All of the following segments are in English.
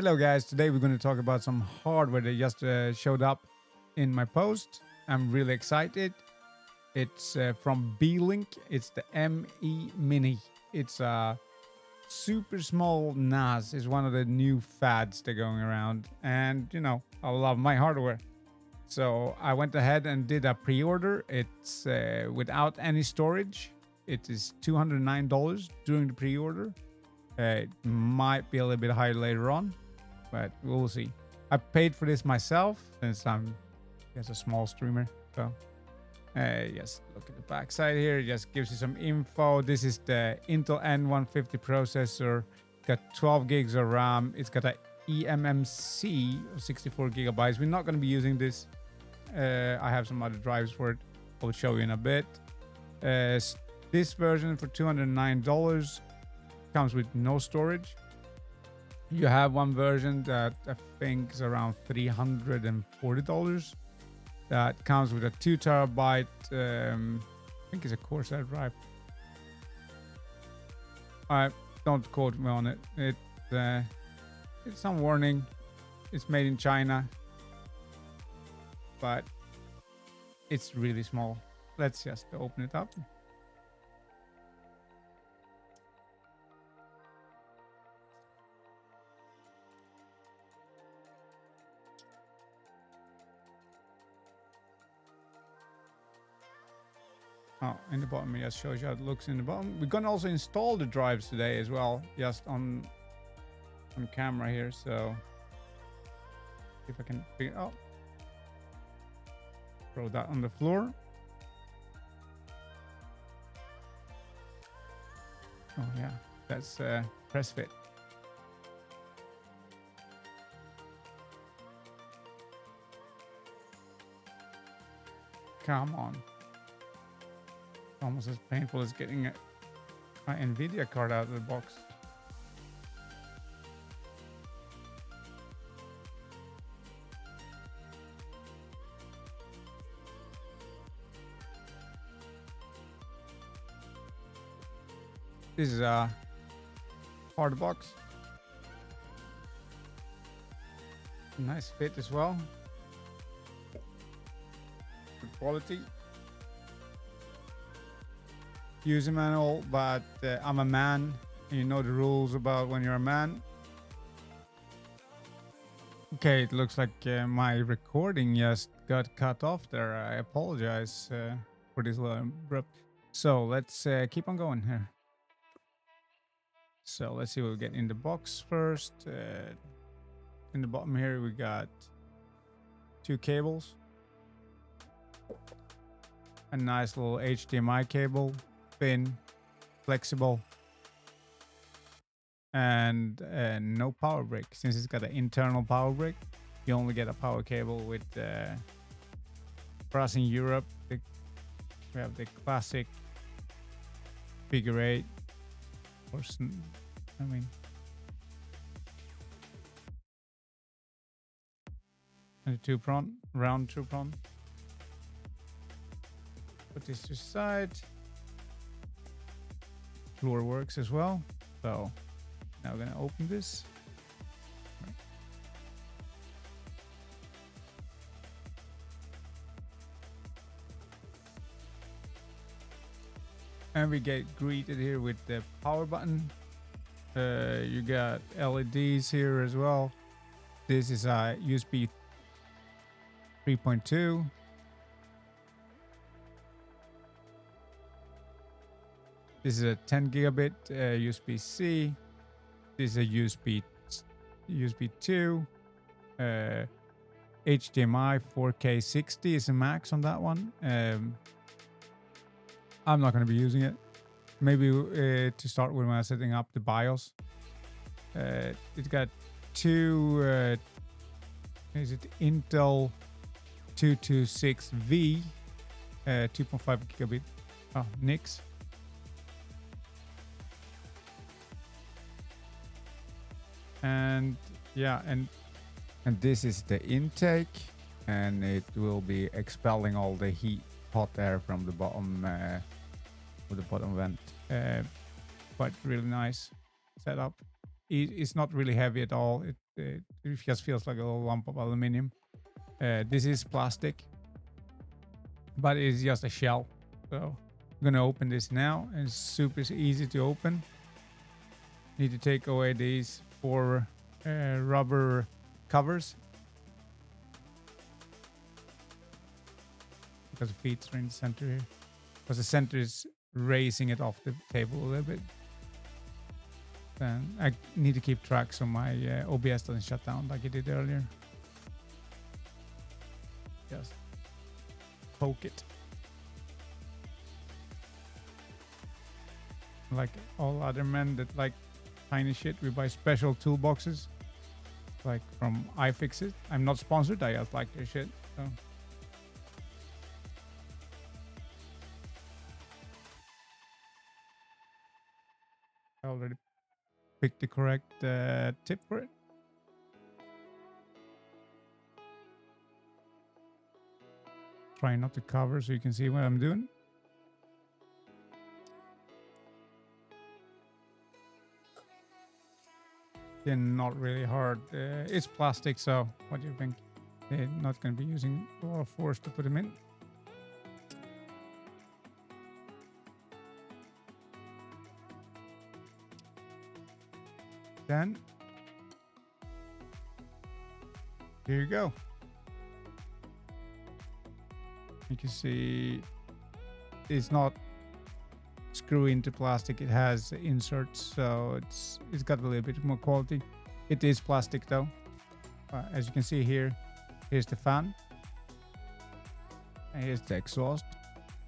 Hello, guys. Today we're going to talk about some hardware that just showed up in my post. I'm really excited. It's from BeeLink. It's the ME Mini. It's a super small NAS. It's one of the new fads that are going around. And, I love my hardware. So I went ahead and did a pre-order. It's without any storage. It is $209 during the pre-order. It might be a little bit higher later on, but we'll see. I paid for this myself since I'm just a small streamer. So just look at the back side here. It just gives you some info. This is the Intel N150 processor. It's got 12 gigs of RAM. It's got a eMMC of 64 gigabytes. We're not going to be using this. I have some other drives for it. I'll show you in a bit. This version for $209 comes with no storage. You have one version that I think is around $340 that comes with a 2 terabyte I think it's a Corsair drive. Don't quote me on it. It's some warning. It's made in China, but it's really small. Let's just open it up. Oh, in the bottom, it just shows you how it looks in the bottom. We're gonna also install the drives today as well, just on camera here. So if I can figure out, throw that on the floor. Oh yeah, that's press fit. Come on. Almost as painful as getting my Nvidia card out of the box. This is a hard box. Nice fit as well. Good quality. User manual, but I'm a man, and you know the rules about when you're a man. Okay, it looks like my recording just got cut off there. I apologize for this little abrupt. So let's keep on going here. So let's see what we get in the box first. In the bottom here, we got 2 cables, a nice little HDMI cable. Thin, flexible, and no power brick. Since it's got an internal power brick, you only get a power cable with for us in Europe. We have the classic figure 8 and the 2-prong, round 2-prong. Put this to the side. Floor works as well. So now we're gonna open this. And we get greeted here with the power button. You got LEDs here as well. This is a USB 3.2. This is a 10 gigabit USB-C. This is a USB 2. HDMI 4K 60 is a max on that one. I'm not going to be using it. Maybe to start with when I'm setting up the BIOS. It's got 2 is it Intel 226V 2.5 gigabit NICs. And yeah, and this is the intake, and it will be expelling all the hot air from the bottom vent. But really nice setup. It's not really heavy at all. it just feels like a little lump of aluminum. This is plastic, but it's just a shell. So I'm gonna open this now, and it's super easy to open. Need to take away these 4 rubber covers because the feet are in the center here. Because the center is raising it off the table a little bit. Then I need to keep track so my OBS doesn't shut down like it did earlier. Just poke it. Like all other men that like tiny shit, we buy special toolboxes, like from iFixit. I'm not sponsored, I just like their shit. So. I already picked the correct tip for it. Try not to cover so you can see what I'm doing. Again, not really hard. It's plastic, so what do you think? They're not going to be using a lot of force to put them in. Then, here you go. You can see it's not screw into plastic. It has inserts, so it's got a little bit more quality. It is plastic though. As you can see here, here's the fan. And here's the exhaust.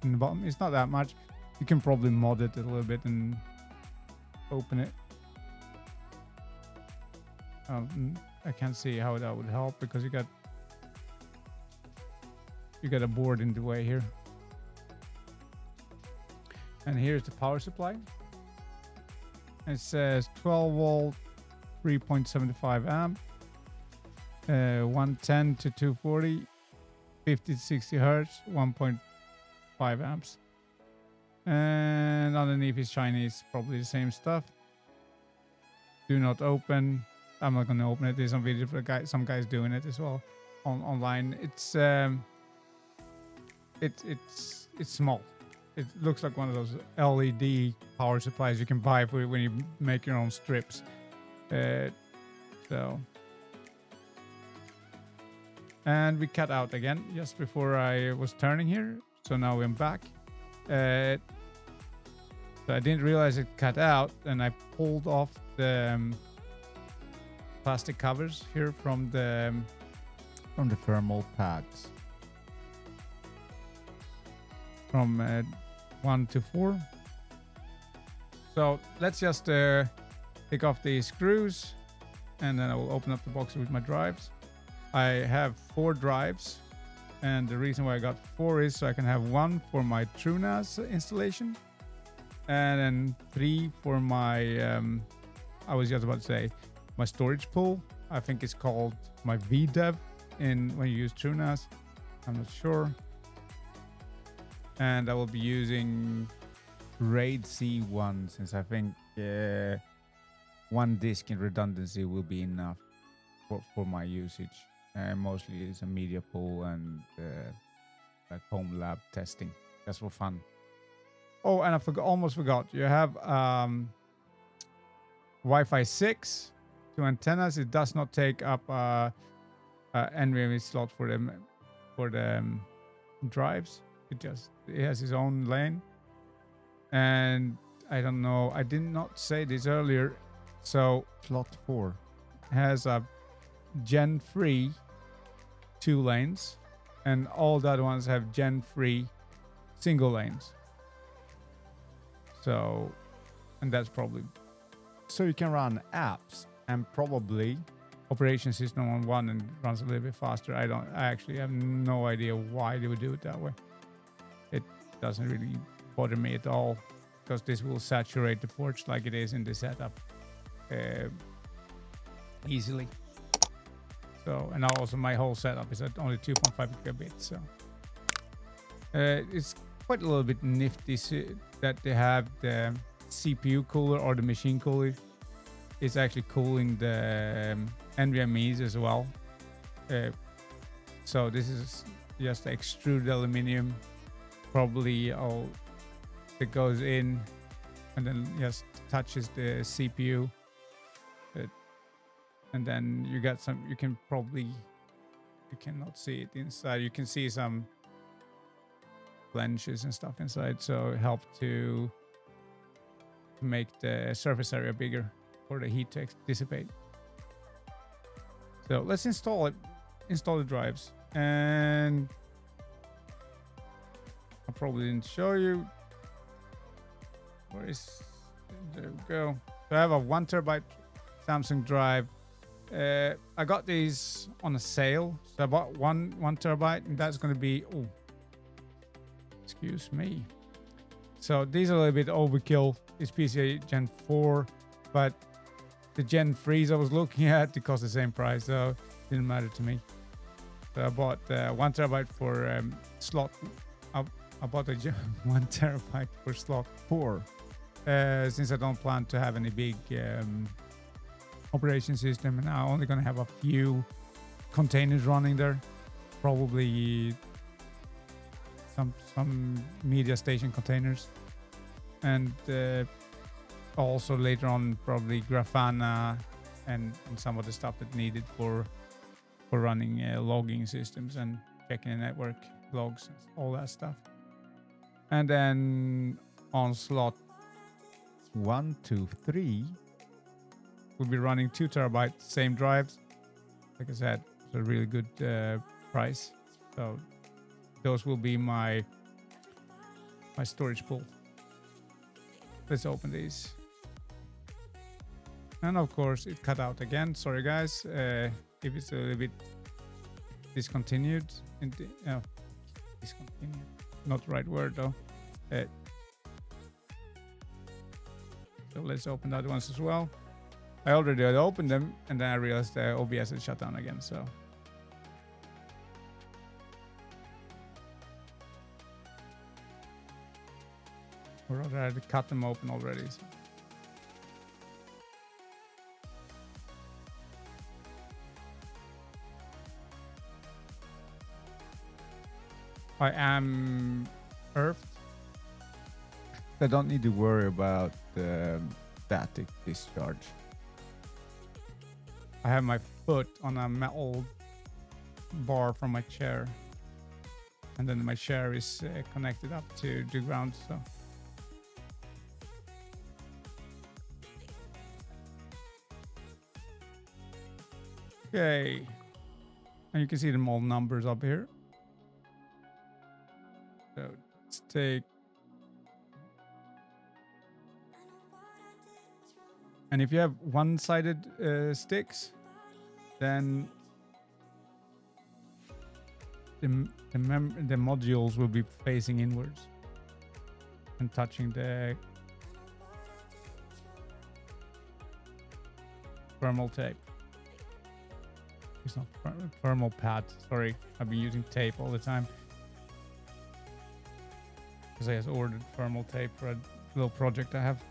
In the bottom, it's not that much. You can probably mod it a little bit and open it. I can't see how that would help because you got a board in the way here. And here's the power supply. It says 12 volt, 3.75 amp, 110 to 240, 50 to 60 hertz, 1.5 amps. And underneath is Chinese, probably the same stuff. Do not open. I'm not gonna open it. There's some video for some guys doing it as well online. It's small. It looks like one of those LED power supplies you can buy for when you make your own strips. So, and we cut out again just before I was turning here. So now I'm back. So I didn't realize it cut out, and I pulled off the plastic covers here from the thermal pads from 1 to 4. So let's just take off the screws, and then I will open up the box with my drives. I have 4 drives, and the reason why I got 4 is so I can have 1 for my TrueNAS installation, and then 3 for my I was just about to say my storage pool. I think it's called my VDEV when you use TrueNAS. I'm not sure. And I will be using RAID C1 since I think 1 disk in redundancy will be enough for my usage. Mostly it's a media pool and like home lab testing, just for fun. Oh, and I almost forgot. You have Wi-Fi 6, 2 antennas. It does not take up NVMe slot for the drives. It has its own lane. And I don't know, I did not say this earlier. So Slot 4 has a Gen 3 2 lanes, and all the other ones have Gen 3 single lanes. So, and that's probably so you can run apps and probably operation system on one, and runs a little bit faster. I actually have no idea why they would do it that way. It doesn't really bother me at all, because this will saturate the ports like it is in the setup easily. So, and also my whole setup is at only 2.5 gigabits. So it's quite a little bit nifty that they have the CPU cooler, or the machine cooler. It's actually cooling the NVMe's as well. Uh, so this is just extruded aluminum, probably all that goes in and then just touches the CPU. And then you got some, you cannot see it inside. You can see some blemishes and stuff inside. So it helped to make the surface area bigger for the heat to dissipate. So let's install it, install the drives. And I probably didn't show you. Where is, there we go. So I have a 1 terabyte Samsung drive. I got these on a sale. So I bought one terabyte, and that's going to be, oh, excuse me. So these are a little bit overkill. It's PCIe Gen 4, but the Gen 3s I was looking at, it cost the same price, so it didn't matter to me. So I bought 1 terabyte for slot. I bought a 1 terabyte for slot 4, since I don't plan to have any big operation system, and I'm only going to have a few containers running there, probably some media station containers, and also later on probably Grafana and some of the stuff that needed for running logging systems and checking the network logs and all that stuff. And then on slot 1, 2, 3. We'll be running 2 terabyte, same drives. Like I said, it's a really good price. So those will be my storage pool. Let's open these. And of course it cut out again. Sorry guys, if it's a little bit discontinued. Discontinued, not the right word though. So let's open the other ones as well. I already had opened them, and then I realized the OBS had shut down again, so. Or rather, I had cut them open already. So. I am earthed. I don't need to worry about the static discharge. I have my foot on a metal bar from my chair, and then my chair is connected up to the ground. So, okay, and you can see them all numbers up here. So let's take, and if you have one-sided sticks, then the modules will be facing inwards and touching the thermal tape. It's not thermal pad. Sorry, I've been using tape all the time because I just ordered thermal tape for a little project I have.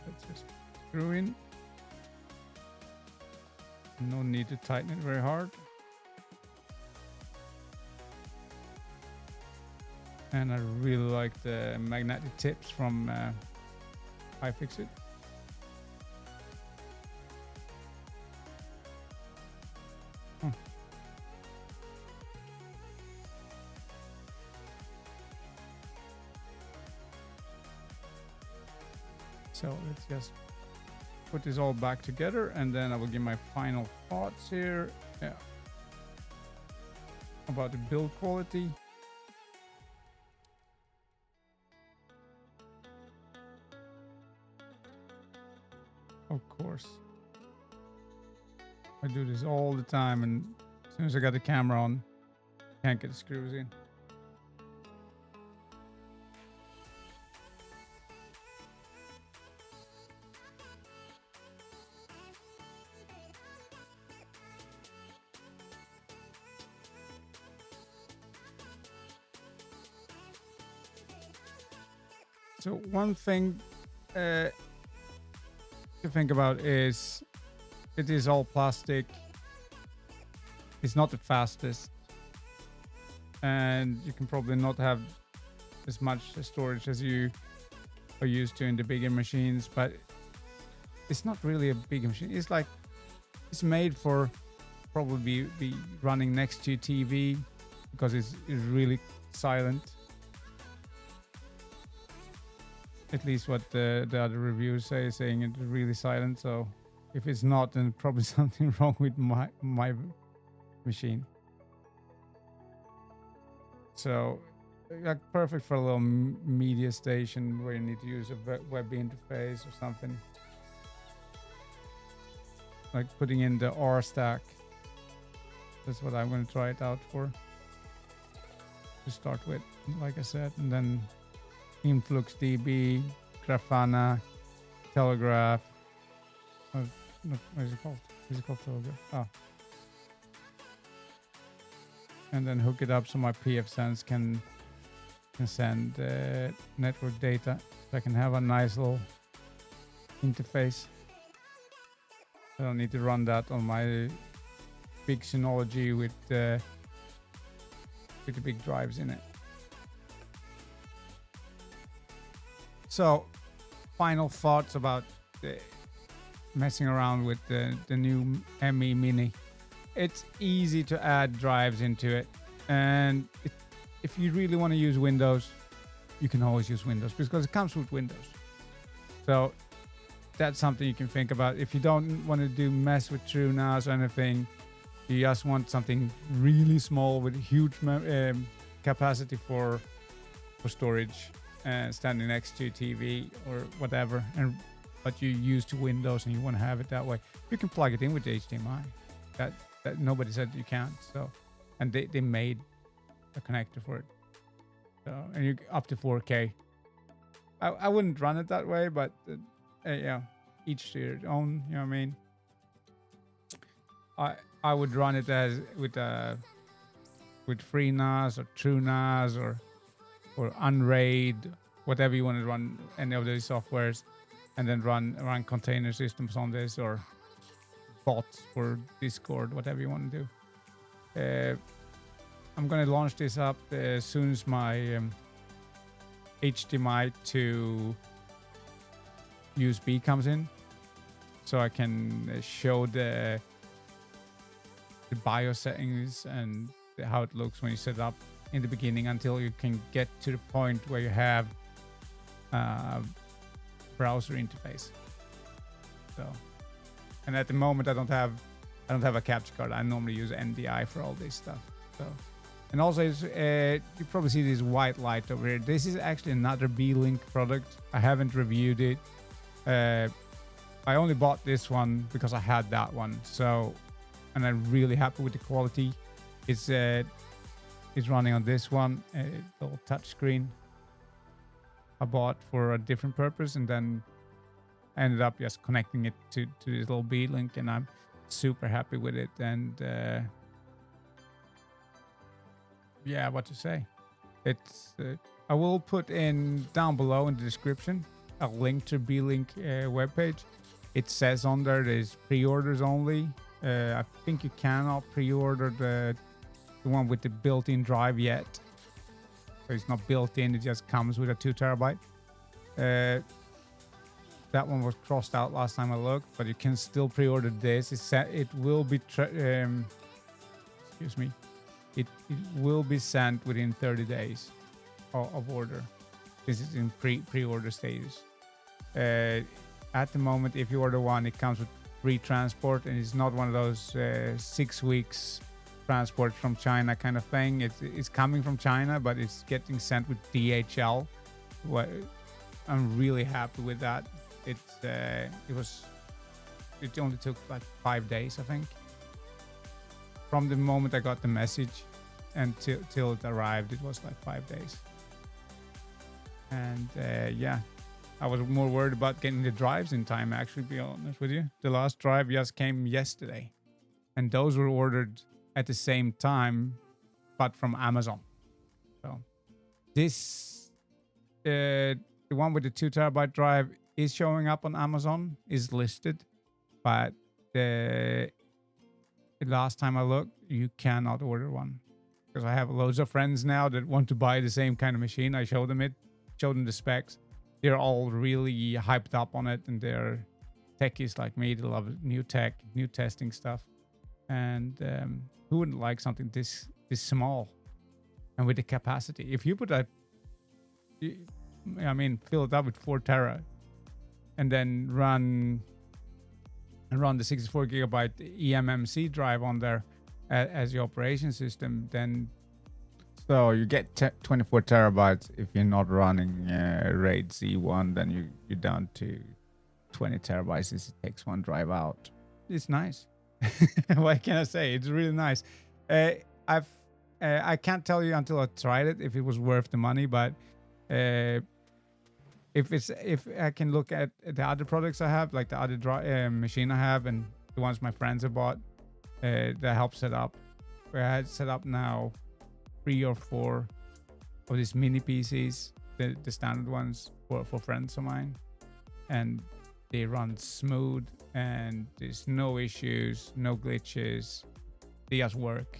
Let's just screw in. No need to tighten it very hard. And I really like the magnetic tips from iFixit. So let's just put this all back together, and then I will give my final thoughts here about the build quality. Of course, I do this all the time, and as soon as I got the camera on, can't get the screws in. So one thing to think about is it is all plastic. It's not the fastest, and you can probably not have as much storage as you are used to in the bigger machines. But it's not really a big machine. It's like it's made for probably be running next to TV because it's really silent. At least what the other reviewers saying it's really silent. So if it's not, then probably something wrong with my machine. So like perfect for a little media station where you need to use a web interface or something. Like putting in the R stack. That's what I'm going to try it out for. To start with, like I said, and then InfluxDB, Grafana, Telegraph. What is it called? Is it called Telegraph? Oh. And then hook it up so my pfSense can send network data. So I can have a nice little interface. I don't need to run that on my big Synology with the big drives in it. So, final thoughts about messing around with the new ME Mini. It's easy to add drives into it, and if you really want to use Windows, you can always use Windows because it comes with Windows. So that's something you can think about. If you don't want to mess with TrueNAS or anything, you just want something really small with huge capacity for storage, standing next to TV or whatever, but you're used to Windows and you want to have it that way, you can plug it in with HDMI. That nobody said you can't. So, and they made a connector for it. So, and you up to 4K. I wouldn't run it that way, but yeah, each to your own. You know what I mean? I would run it as with FreeNAS or TrueNAS or Unraid, whatever you want to run, any of those softwares, and then run container systems on this or bots for Discord, whatever you want to do. I'm going to launch this up as soon as my HDMI to USB comes in, so I can show the BIOS settings and how it looks when you set it up in the beginning until you can get to the point where you have browser interface. So, and at the moment I don't have a capture card. I normally use NDI for all this stuff. So, and also you probably see this white light over here. This is actually another BeeLink product. I haven't reviewed it. I only bought this one because I had that one. So, and I'm really happy with the quality. It's running on this one, a little touch screen I bought for a different purpose, and then I ended up just connecting it to this little BeeLink, and I'm super happy with it. And yeah, what to say? It's I will put in down below in the description a link to BeeLink webpage. It says on there there's pre-orders only. I think you cannot pre-order the one with the built-in drive yet. So it's not built in, it just comes with a 2 terabyte. That one was crossed out last time I looked, but you can still pre-order this. It will be excuse me. It will be sent within 30 days of order. This is in pre-order status. At the moment, if you order one, it comes with free transport, and it's not one of those 6 weeks transport from China kind of thing. It's coming from China, but it's getting sent with DHL. I'm really happy with that. It only took like 5 days, I think, from the moment I got the message and till it arrived. It was like 5 days. And yeah, I was more worried about getting the drives in time, actually, to be honest with you. The last drive just came yesterday, and those were ordered at the same time, but from Amazon. So this, the one with the 2 terabyte drive is showing up on Amazon, is listed, but the last time I looked, you cannot order one because I have loads of friends now that want to buy the same kind of machine. I showed them it, showed them the specs. They're all really hyped up on it, and they're techies like me. They love new tech, new testing stuff, and who wouldn't like something this small and with the capacity? If you put fill it up with 4 tera, and then run the 64 gigabyte eMMC drive on there as your operation system, then So you get 24 terabytes. If you're not running RAID Z1, then you're down to 20 terabytes as it takes one drive out. it's nice. What can I say? It's really nice. I can't tell you until I tried it if it was worth the money, but if I can look at the other products I have, like the other machine I have and the ones my friends have bought, that help set up. I had set up now 3 or 4 of these mini PCs, the standard ones for friends of mine, and they run smooth and there's no issues, no glitches. They just work.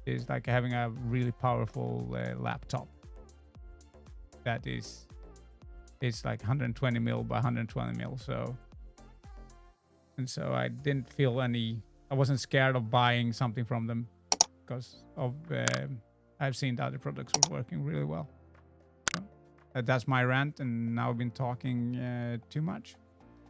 It's like having a really powerful laptop that is, it's like 120 mil by 120 mil. So I didn't feel I wasn't scared of buying something from them because of I've seen the other products were working really well. So, that's my rant, and now I've been talking too much.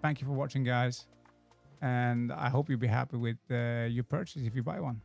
Thank you for watching, guys, and I hope you'll be happy with your purchase if you buy one.